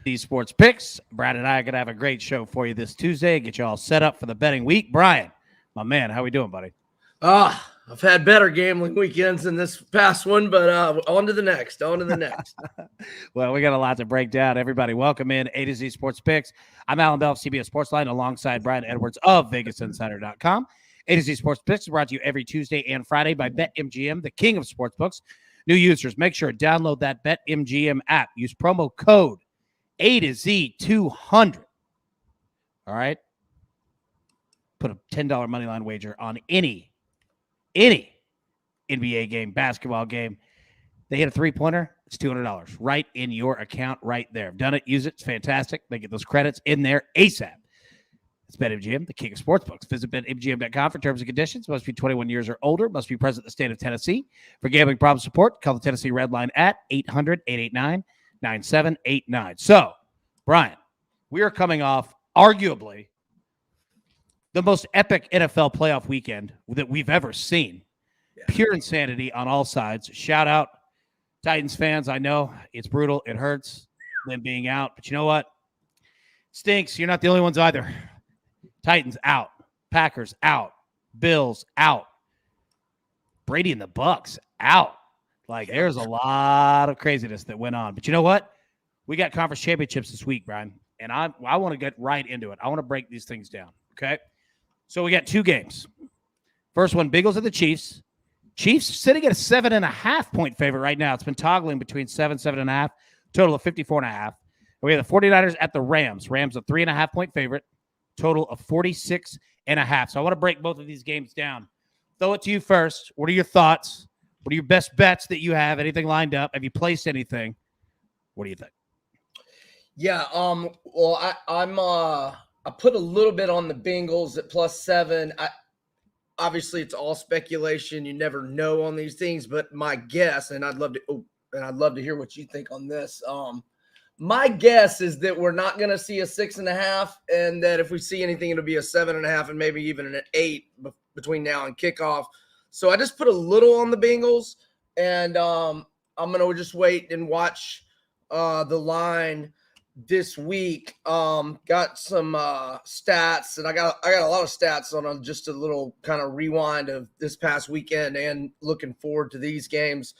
These Sports Picks. Brad and I are going to have a great show for you this Tuesday. Get you all set up for the betting week. Brian, my man, how we doing, buddy? I've had better gambling weekends than this past one, but on to the next. Well, we got a lot to break down. Everybody, welcome in A to Z Sports Picks. I'm Alan Bell of CBS Sportsline alongside Brian Edwards of VegasInsider.com. A to Z Sports Picks is brought to you every Tuesday and Friday by BetMGM, the king of sportsbooks. New users, make sure to download that BetMGM app. Use promo code A to Z 200. All right. Put a $10 money line wager on any NBA game, basketball game. They hit a three-pointer, it's $200 right in your account right there. I've done it, use it, it's fantastic. They get those credits in there ASAP. It's BetMGM, the king of sportsbooks. Visit BetMGM.com for terms and conditions. Must be 21 years or older. Must be present in the state of Tennessee. For gambling problem support, call the Tennessee Red Line at 800-889-9789. So, Brian, we are coming off arguably the most epic NFL playoff weekend that we've ever seen. Yeah. Pure insanity on all sides. Shout out Titans fans. I know it's brutal. It hurts them being out. But you know what? Stinks. You're not the only ones either. Titans out. Packers out. Bills out. Brady and the Bucks out. Like, there's a lot of craziness that went on. But you know what? We got conference championships this week, Brian. And I want to get right into it. I want to break these things down. Okay? So we got two games. First one, Bengals and the Chiefs. Chiefs sitting at a 7.5 point favorite right now. It's been toggling between 7.5, total of 54.5. We have the 49ers at the Rams. Rams a 3.5 point favorite, total of 46.5. So I want to break both of these games down. Throw it to you first. What are your thoughts? What are your best bets that you have? Anything lined up? Have you placed anything? What do you think? Yeah. Well, I put a little bit on the Bengals at +7. Obviously it's all speculation. You never know on these things, but my guess, and I'd love to hear what you think on this. My guess is that we're not going to see a 6.5, and that if we see anything, it'll be a 7.5 and maybe even an 8 between now and kickoff. So I just put a little on the Bengals, and I'm going to just wait and watch the line this week. Got some stats, and I got a lot of stats on just a little kind of rewind of this past weekend, and looking forward to these games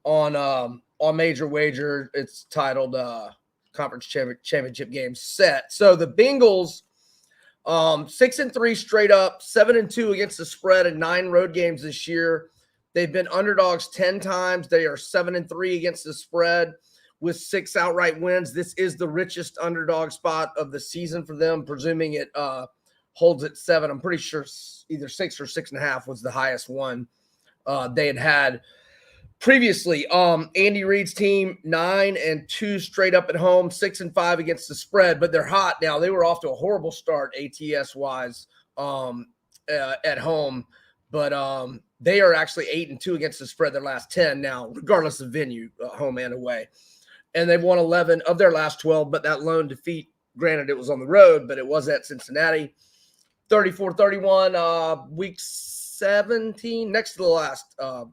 on Major Wager. It's titled Conference Championship Game Set. So the Bengals 6-3 straight up, 7-2 against the spread in 9 road games this year. They've been underdogs 10 times. They are 7-3 against the spread with 6 outright wins. This is the richest underdog spot of the season for them, presuming it holds at 7. I'm pretty sure either 6 or 6.5 was the highest one they had previously. Andy Reid's team 9-2 straight up at home, 6-5 against the spread, but they're hot now. They were off to a horrible start ATS wise at home, but they are actually 8-2 against the spread their last 10 now, regardless of venue, home and away. And they've won 11 of their last 12, but that lone defeat, granted it was on the road, but it was at Cincinnati. 34-31, week 17, next to the last, the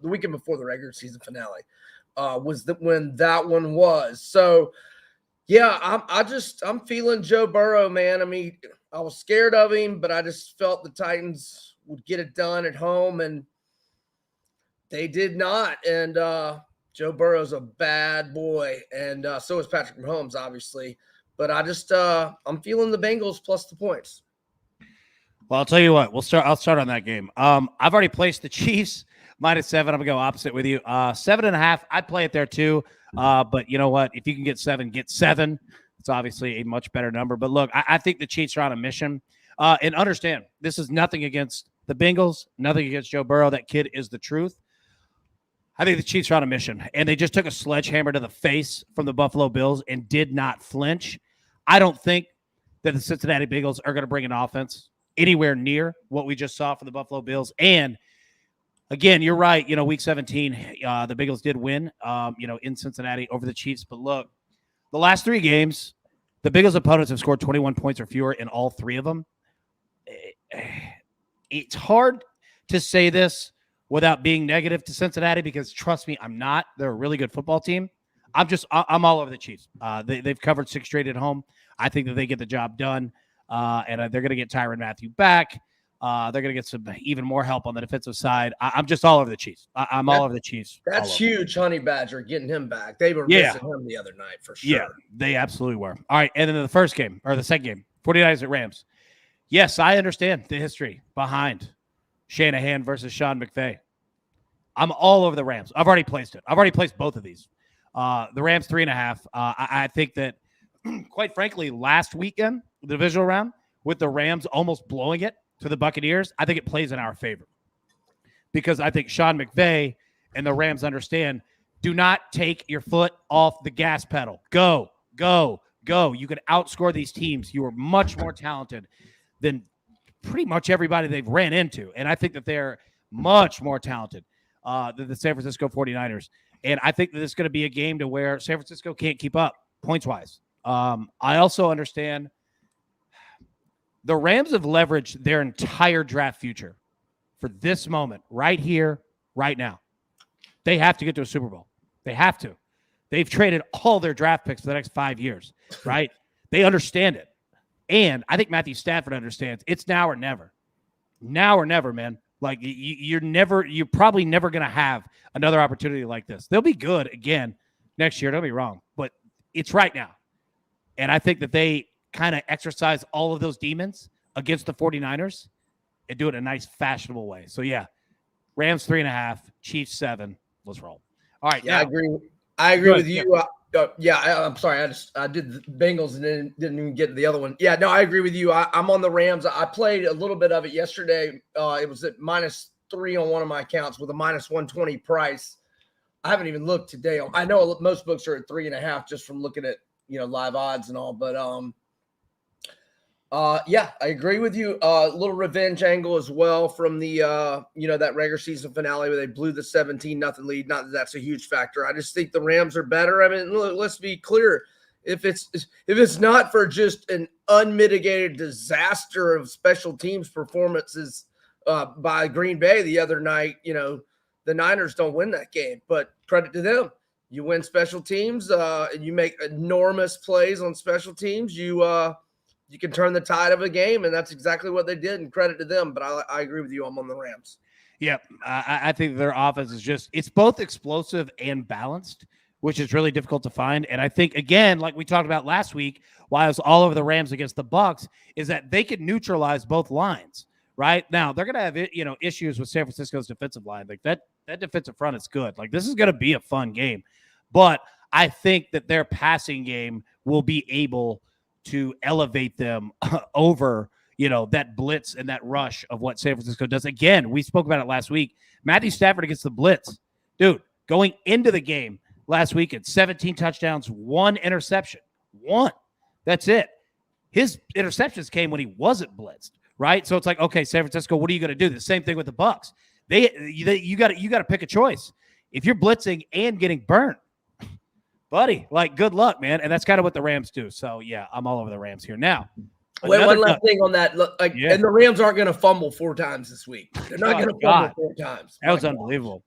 weekend before the regular season finale, was when that one was. So, yeah, I'm feeling Joe Burrow, man. I mean, I was scared of him, but I just felt the Titans would get it done at home, and they did not. And Joe Burrow's a bad boy, and so is Patrick Mahomes, obviously. But I just I'm feeling the Bengals plus the points. Well, I'll tell you what. I'll start on that game. I've already placed the Chiefs -7. I'm gonna go opposite with you. 7.5. I'd play it there too. But you know what? If you can get 7, get 7. It's obviously a much better number. But look, I think the Chiefs are on a mission. And understand, this is nothing against the Bengals, nothing against Joe Burrow. That kid is the truth. I think the Chiefs are on a mission, and they just took a sledgehammer to the face from the Buffalo Bills and did not flinch. I don't think that the Cincinnati Bengals are going to bring an offense anywhere near what we just saw for the Buffalo Bills. And again, you're right. You know, week 17, the Bengals did win, in Cincinnati over the Chiefs. But look, the last 3 games, the Bengals opponents have scored 21 points or fewer in all 3 of them. It's hard to say this without being negative to Cincinnati, because trust me, I'm not. They're a really good football team. I'm all over the Chiefs. They've covered 6 straight at home. I think that they get the job done, and they're going to get Tyrann Mathieu back. They're going to get some even more help on the defensive side. I'm just all over the Chiefs. I'm all over the Chiefs. That's huge, Honey Badger, getting him back. They were missing him the other night for sure. Yeah, they absolutely were. All right, and then the second game, 49ers at Rams. Yes, I understand the history behind Shanahan versus Sean McVay. I'm all over the Rams. I've already placed it. I've already placed both of these. The Rams 3.5. I think that, quite frankly, last weekend, the divisional round, with the Rams almost blowing it to the Buccaneers, I think it plays in our favor. Because I think Sean McVay and the Rams understand, do not take your foot off the gas pedal. Go, go, go. You can outscore these teams. You are much more talented than pretty much everybody they've ran into. And I think that they're much more talented than the San Francisco 49ers. And I think that this is going to be a game to where San Francisco can't keep up points-wise. I also understand the Rams have leveraged their entire draft future for this moment, right here, right now. They have to get to a Super Bowl. They have to. They've traded all their draft picks for the next 5 years, right? They understand it. And I think Matthew Stafford understands it's now or never. Now or never, man. Like, you're probably never going to have another opportunity like this. They'll be good again next year. Don't be wrong. But it's right now. And I think that they kind of exercise all of those demons against the 49ers and do it in a nice, fashionable way. So, yeah, Rams 3.5, Chiefs 7. Let's roll. All right. Yeah, now, I agree with you. I'm sorry. I did the Bengals and then didn't even get to the other one. Yeah, no, I agree with you. I'm on the Rams. I played a little bit of it yesterday. It was at -3 on one of my accounts with a -120 price. I haven't even looked today. I know most books are at 3.5 just from looking at, live odds and all. But yeah, I agree with you. A little revenge angle as well from the that regular season finale where they blew the 17-0 lead. Not that that's a huge factor. I just think the Rams are better. I mean, look, let's be clear. If it's not for just an unmitigated disaster of special teams performances by Green Bay the other night, the Niners don't win that game. But credit to them. You win special teams, and you make enormous plays on special teams. You can turn the tide of a game, and that's exactly what they did, and credit to them. But I agree with you. I'm on the Rams. Yep. I think their offense is it's both explosive and balanced, which is really difficult to find. And I think, again, like we talked about last week, why I was all over the Rams against the Bucs, is that they can neutralize both lines, right? Now, they're going to have, issues with San Francisco's defensive line. Like that defensive front is good. Like, this is going to be a fun game. But I think that their passing game will be able to elevate them over, that blitz and that rush of what San Francisco does. Again, we spoke about it last week. Matthew Stafford against the blitz. Dude, going into the game last weekend, 17 touchdowns, 1 interception. 1. That's it. His interceptions came when he wasn't blitzed, right? So it's like, okay, San Francisco, what are you going to do? The same thing with the Bucs. You got to pick a choice. If you're blitzing and getting burnt, buddy, like, good luck, man. And that's kind of what the Rams do. So, yeah, I'm all over the Rams here. Now, wait, one last thing on that. And the Rams aren't going to fumble 4 times this week. They're not going to fumble 4 times. That was unbelievable.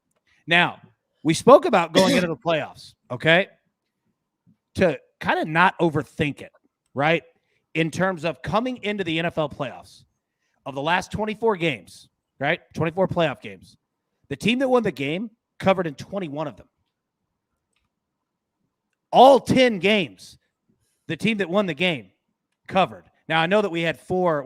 Now, we spoke about going into the playoffs, okay, to kind of not overthink it, right, in terms of coming into the NFL playoffs. Of the last 24 games, right, 24 playoff games, the team that won the game covered in 21 of them. All 10 games, the team that won the game covered. Now, I know that we've had four,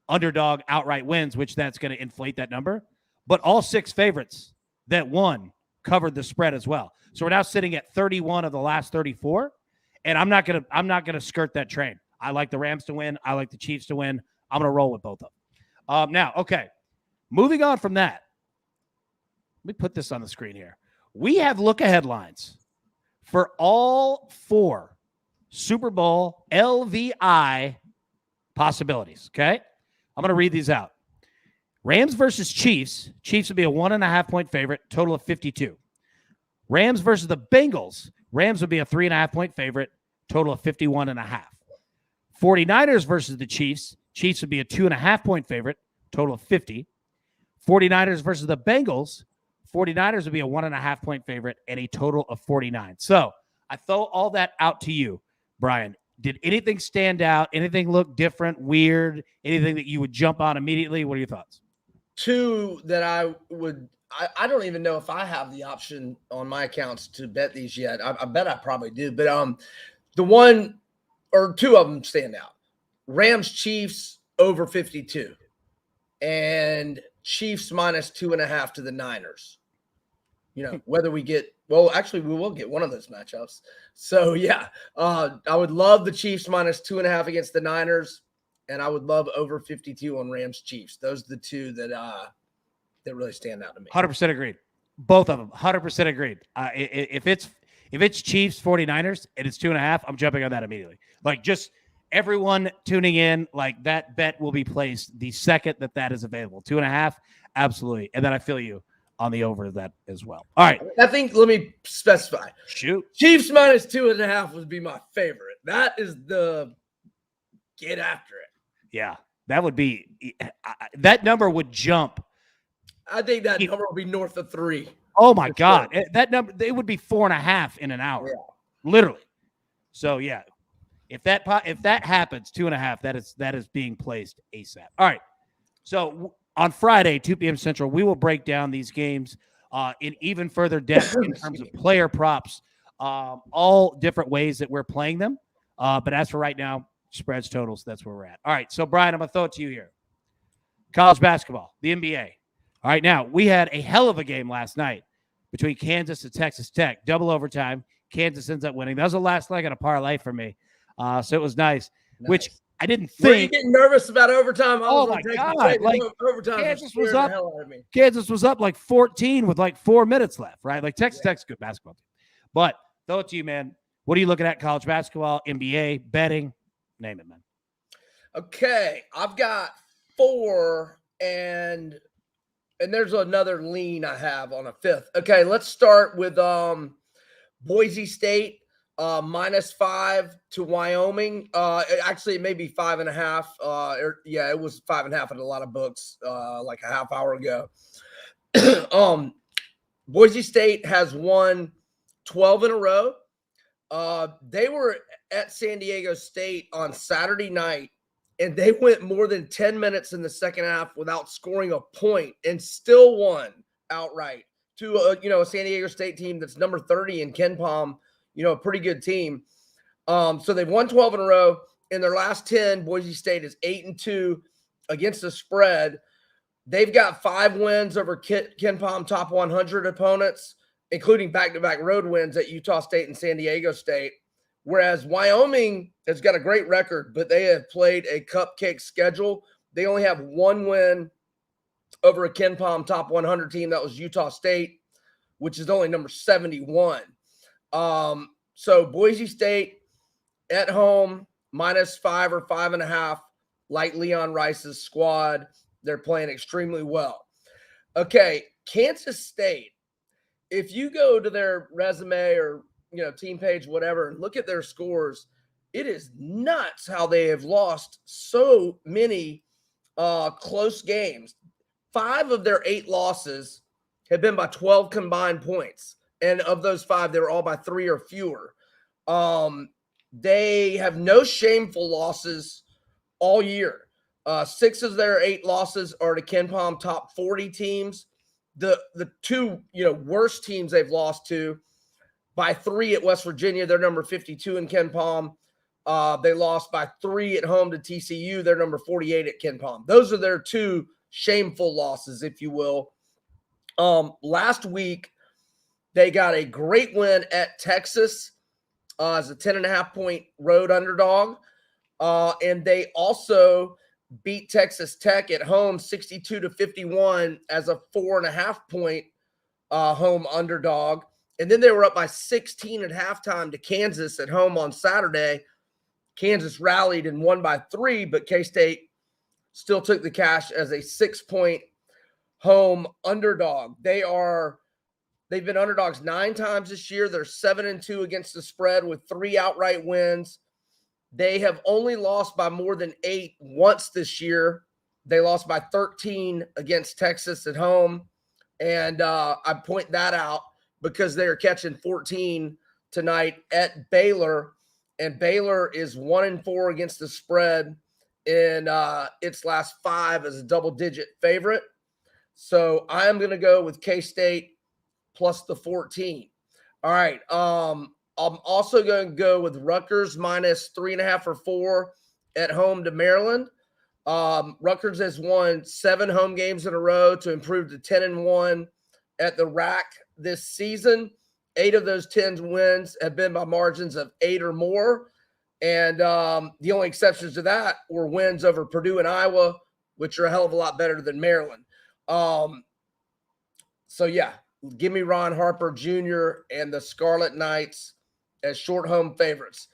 underdog outright wins, which that's going to inflate that number. But all 6 favorites that won covered the spread as well. So we're now sitting at 31 of the last 34. And I'm not gonna skirt that train. I like the Rams to win. I like the Chiefs to win. I'm gonna roll with both of them. Now, okay, moving on from that. Let me put this on the screen here. We have look-ahead lines for all 4 Super Bowl LVI possibilities, okay? I'm going to read these out. Rams versus Chiefs. Chiefs would be a 1.5-point favorite, total of 52. Rams versus the Bengals. Rams would be a 3.5-point favorite, total of 51.5. 49ers versus the Chiefs. Chiefs would be a 2.5-point favorite, total of 50. 49ers versus the Bengals. 49ers would be a 1.5 point favorite and a total of 49. So I throw all that out to you, Brian. Did anything stand out? Anything look different, weird? Anything that you would jump on immediately? What are your thoughts? Two that I don't even know if I have the option on my accounts to bet these yet. I bet I probably do. But the one or two of them stand out. Rams Chiefs over 52 and Chiefs minus 2.5 to the Niners. Whether we get, well, actually we will get one of those matchups. So yeah, I would love the Chiefs minus 2.5 against the Niners, and I would love over 52 on Rams Chiefs. Those are the two that really stand out to me. 100% agreed. Both of them. 100% agreed. If it's Chiefs 49ers and it's 2.5, I'm jumping on that immediately. Like, just everyone tuning in, like, that bet will be placed the second that is available. 2.5, absolutely. And then I feel you on the over that as well. All right. I think, let me specify. Shoot. Chiefs minus 2.5 would be my favorite. That is the get after it. Yeah, that would be that number would jump. I think that number will be north of 3. Oh my God. Sure. That number, it would be 4.5 in an hour. Yeah. Literally. So yeah. If that happens, 2.5, that is being placed ASAP. All right. So on Friday, 2 p.m. Central, we will break down these games in even further depth in terms of player props, all different ways that we're playing them. But as for right now, spreads, totals, that's where we're at. All right. So Brian, I'm going to throw it to you here. College basketball, the NBA. All right. Now, we had a hell of a game last night between Kansas and Texas Tech. Double overtime. Kansas ends up winning. That was the last leg of a parlay for me. So it was nice, which I didn't think. Were you getting nervous about overtime? Oh my God. Like, overtime Kansas was up like 14 with like 4 minutes left, right? Like, Texas Tech's a good basketball team. But throw it to you, man. What are you looking at? College basketball, NBA, betting? Name it, man. Okay. I've got 4 and there's another lean I have on a 5th. Okay, let's start with Boise State. -5 to Wyoming. Actually, it may be 5.5. It was 5.5 in a lot of books like a half hour ago. Boise State has won 12 in a row. They were at San Diego State on Saturday night, and they went more than 10 minutes in the second half without scoring a point and still won outright to a San Diego State team that's number 30 in KenPom. A pretty good team. So they've won 12 in a row. In their last 10, Boise State is 8-2 against the spread. They've got 5 wins over KenPom top 100 opponents, including back-to-back road wins at Utah State and San Diego State. Whereas Wyoming has got a great record, but they have played a cupcake schedule. They only have 1 win over a KenPom top 100 team. That was Utah State, which is only number 71. So Boise State at home, -5 or 5.5, like Leon Rice's squad. They're playing extremely well. Okay, Kansas State. If you go to their resume or, team page, whatever, and look at their scores, it is nuts how they have lost so many close games. 5 of their 8 losses have been by 12 combined points. And of those 5, they were all by 3 or fewer. They have no shameful losses all year. 6 of their 8 losses are to KenPom top 40 teams. The 2 worst teams they've lost to by 3 at West Virginia. They're number 52 in KenPom. They lost by 3 at home to TCU. They're number 48 at KenPom. Those are their 2 shameful losses, if you will. Last week, they got a great win at Texas as a 10.5-point road underdog. And they also beat Texas Tech at home 62-51 as a 4.5-point home underdog. And then they were up by 16 at halftime to Kansas at home on Saturday. Kansas rallied and won by 3, but K-State still took the cash as a 6-point home underdog. They've been underdogs 9 times this year. They're 7-2 against the spread with 3 outright wins. They have only lost by more than 8 once this year. They lost by 13 against Texas at home. And I point that out because they're catching 14 tonight at Baylor, and Baylor is 1-4 against the spread in its last 5 as a double-digit favorite. So I am going to go with K-State plus the 14. All right. I'm also going to go with Rutgers minus 3.5 or 4 at home to Maryland. Rutgers has won 7 home games in a row to improve to 10-1 at the rack this season. 8 of those 10 wins have been by margins of 8 or more. And the only exceptions to that were wins over Purdue and Iowa, which are a hell of a lot better than Maryland. So, yeah, give me Ron Harper Jr. and the Scarlet Knights as short home favorites.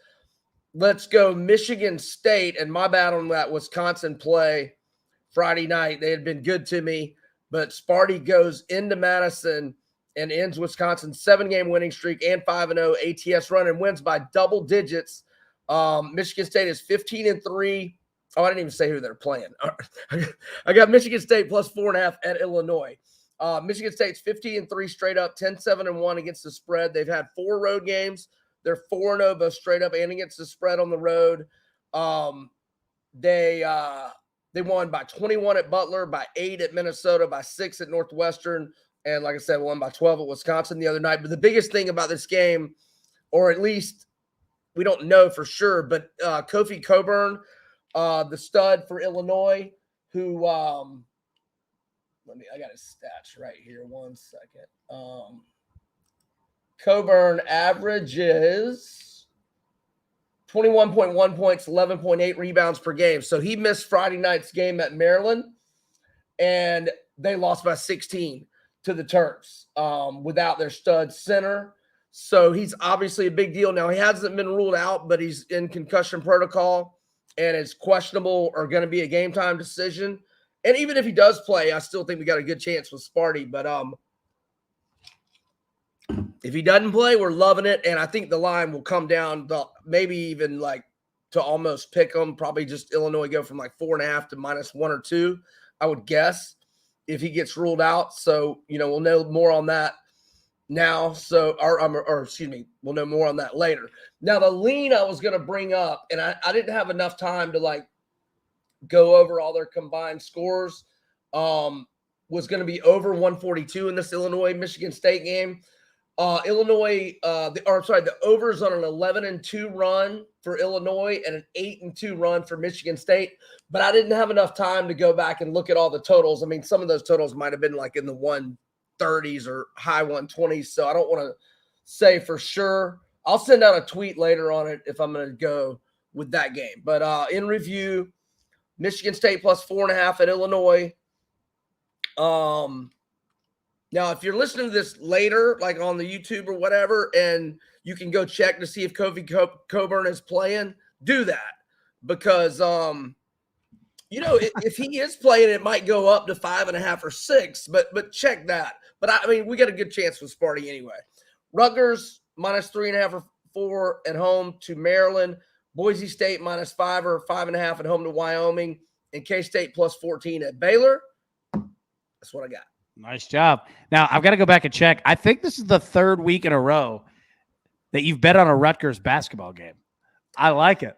Let's go Michigan State, and my bad on that Wisconsin play Friday night. They had been good to me, but Sparty goes into Madison and ends Wisconsin's 7-game winning streak and 5-0 ATS run and wins by double digits. Michigan State is 15-3. Oh, I didn't even say who they're playing. I got Michigan State plus 4.5 at Illinois. Michigan State's 15-3 straight up, 10-7-1 against the spread. They've had 4 road games. They're 4-0 both straight up and against the spread on the road. They won by 21 at Butler, by 8 at Minnesota, by 6 at Northwestern, and like I said, won by 12 at Wisconsin the other night. But the biggest thing about this game, or at least we don't know for sure, but Kofi Cockburn, the stud for Illinois, who I got his stats right here. 1 second. Cockburn averages 21.1 points, 11.8 rebounds per game. So he missed Friday night's game at Maryland, and they lost by 16 to the Terps without their stud center. So he's obviously a big deal. Now, he hasn't been ruled out, but he's in concussion protocol, and it's questionable or going to be a game-time decision. And even if he does play, I still think we got a good chance with Sparty. But if he doesn't play, we're loving it. And I think the line will come down to maybe even like to almost pick them. Probably just Illinois go from like 4.5 to -1 or 2, I would guess, if he gets ruled out. So, we'll know more on that now. So, or excuse me, we'll know more on that later. Now, the lean I was going to bring up, and I didn't have enough time to like go over all their combined scores, was going to be over 142 in this Illinois-Michigan State game. The overs on an 11-2 run for Illinois and an 8-2 run for Michigan State. But I didn't have enough time to go back and look at all the totals. I mean, some of those totals might have been like in the 130s or high 120s. So I don't want to say for sure. I'll send out a tweet later on it if I'm going to go with that game. But in review, Michigan State plus 4.5 at Illinois. Now, if you're listening to this later, like on the YouTube or whatever, and you can go check to see if Kofi Cockburn is playing, do that. Because, if he is playing, it might go up to 5.5 or 6, but check that. But, I mean, we got a good chance with Sparty anyway. Rutgers, -3.5 or 4 at home to Maryland. Boise State, -5 or 5.5 at home to Wyoming. And K-State plus 14 at Baylor. That's what I got. Nice job. Now, I've got to go back and check. I think this is the 3rd week in a row that you've bet on a Rutgers basketball game. I like it.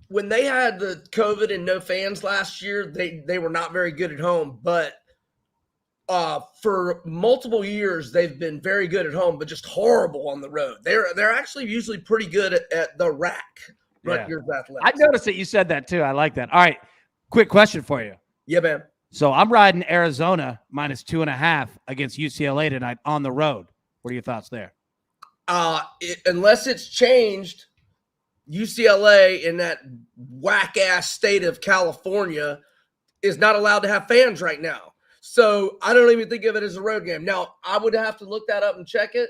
When they had the COVID and no fans last year, they were not very good at home. But for multiple years, they've been very good at home, but just horrible on the road. They're actually usually pretty good at the rack. Rutgers Athletics. I noticed that you said that too. I like that. All right. Quick question for you. Yeah, man. So I'm riding Arizona -2.5 against UCLA tonight on the road. What are your thoughts there? Unless it's changed, UCLA in that whack-ass state of California is not allowed to have fans right now. So I don't even think of it as a road game. Now, I would have to look that up and check it.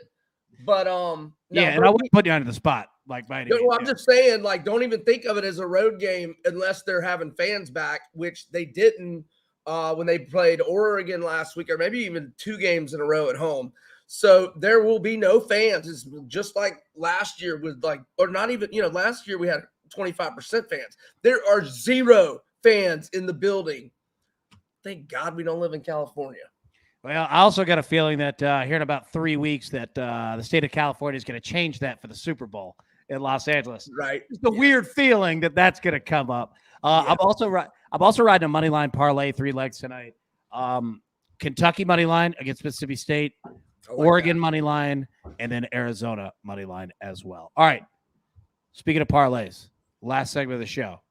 But and I wouldn't put you under the spot. Like, by I'm just saying, like, don't even think of it as a road game unless they're having fans back, which they didn't when they played Oregon last week, or maybe even 2 games in a row at home. So there will be no fans. It's just like last year with or not even, last year we had 25% fans. There are 0 fans in the building. Thank God we don't live in California. Well, I also got a feeling that here in about 3 weeks that the state of California is going to change that for the Super Bowl in Los Angeles. Right. It's a weird feeling that that's going to come up. Yeah. I'm also riding a money line parlay 3 legs tonight. Kentucky money line against Mississippi State, Oregon money line, and then Arizona money line as well. All right. Speaking of parlays, last segment of the show.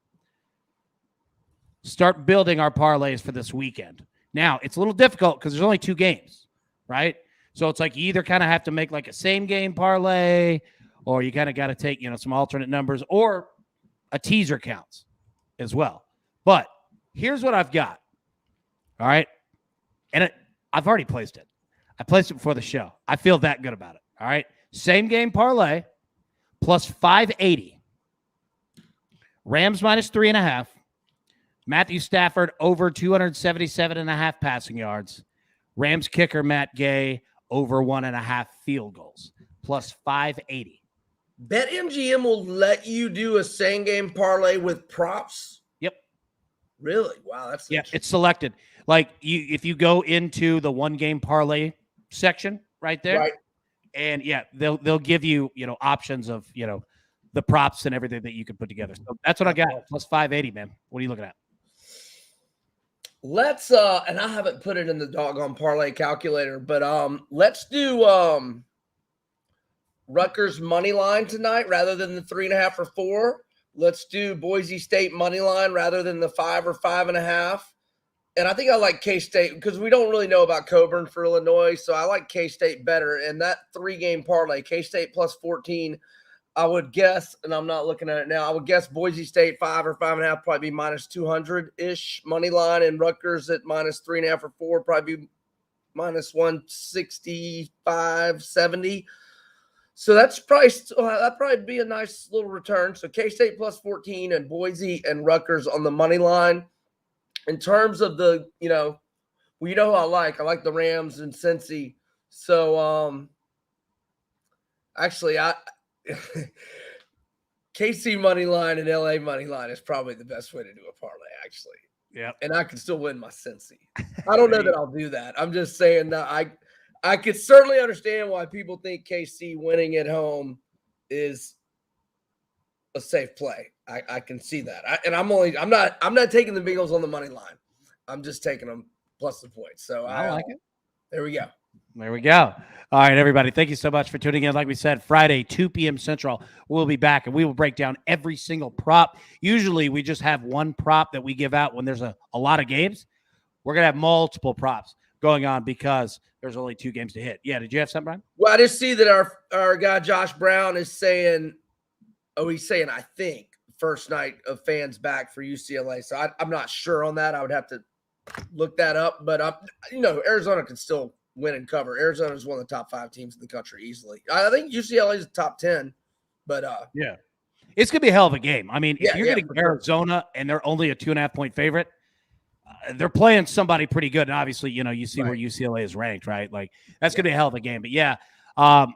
Start building our parlays for this weekend. Now, it's a little difficult because there's only 2 games, right? So it's like you either kind of have to make like a same game parlay, or you kind of got to take, some alternate numbers, or a teaser counts as well. But here's what I've got. All right. And I've already placed it. I placed it before the show. I feel that good about it. All right. Same game parlay plus 580. Rams minus 3.5. Matthew Stafford over 277.5 passing yards. Rams kicker Matt Gay over 1.5 field goals plus 580. BetMGM will let you do a same game parlay with props. Yep. Really? Wow, that's it's selected. Like if you go into the 1 game parlay section right there, right. And they'll give you options of the props and everything that you can put together. So that's what I got. Plus 580, man. What are you looking at? Let's and I haven't put it in the doggone parlay calculator, but let's do Rutgers money line tonight rather than the 3.5 or 4. Let's do Boise State money line rather than the 5 or 5.5. And I think I like K-State because we don't really know about Coburn for Illinois, so I like K-State better. And that 3-game parlay, K-State plus 14, I would guess, and I'm not looking at it now, I would guess Boise State 5 or 5.5 probably be minus 200-ish money line, and Rutgers at minus 3.5 or 4 probably be minus 165, 70. So that'd probably be a nice little return. So K-State plus 14 and Boise and Rutgers on the money line. In terms of the, who I like the Rams and Cincy. So actually KC money line and LA money line is probably the best way to do a parlay, actually. Yeah. And I can still win my Cincy. I don't know that I'll do that. I'm just saying that I could certainly understand why people think KC winning at home is a safe play. I can see that. I'm not taking the Bengals on the money line. I'm just taking them plus the points. So I like it. There we go. There we go. All right, everybody. Thank you so much for tuning in. Like we said, Friday, 2 p.m. Central, we'll be back and we will break down every single prop. Usually we just have one prop that we give out when there's a lot of games. We're going to have multiple props going on because there's only 2 games to hit. Yeah. Did you have something, Brian? Well, I just see that our guy, Josh Brown, is saying, I think, first night of fans back for UCLA. So I'm not sure on that. I would have to look that up. But, Arizona can still win and cover. Arizona is one of the top 5 teams in the country easily. I think UCLA is top 10. But, yeah. It's going to be a hell of a game. I mean, if you're getting Arizona and they're only a 2.5-point favorite, they're playing somebody pretty good. And obviously, you see where UCLA is ranked, right? Like, that's going to be a hell of a game. But, yeah, I'm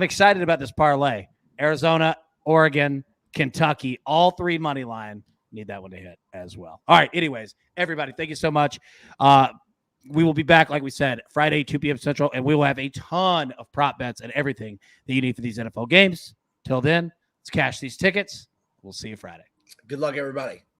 excited about this parlay. Arizona, Oregon, Kentucky, all 3 money line. Need that one to hit as well. All right. Anyways, everybody, thank you so much. We will be back, like we said, Friday, 2 p.m. Central, and we will have a ton of prop bets and everything that you need for these NFL games. Till then, let's cash these tickets. We'll see you Friday. Good luck, everybody.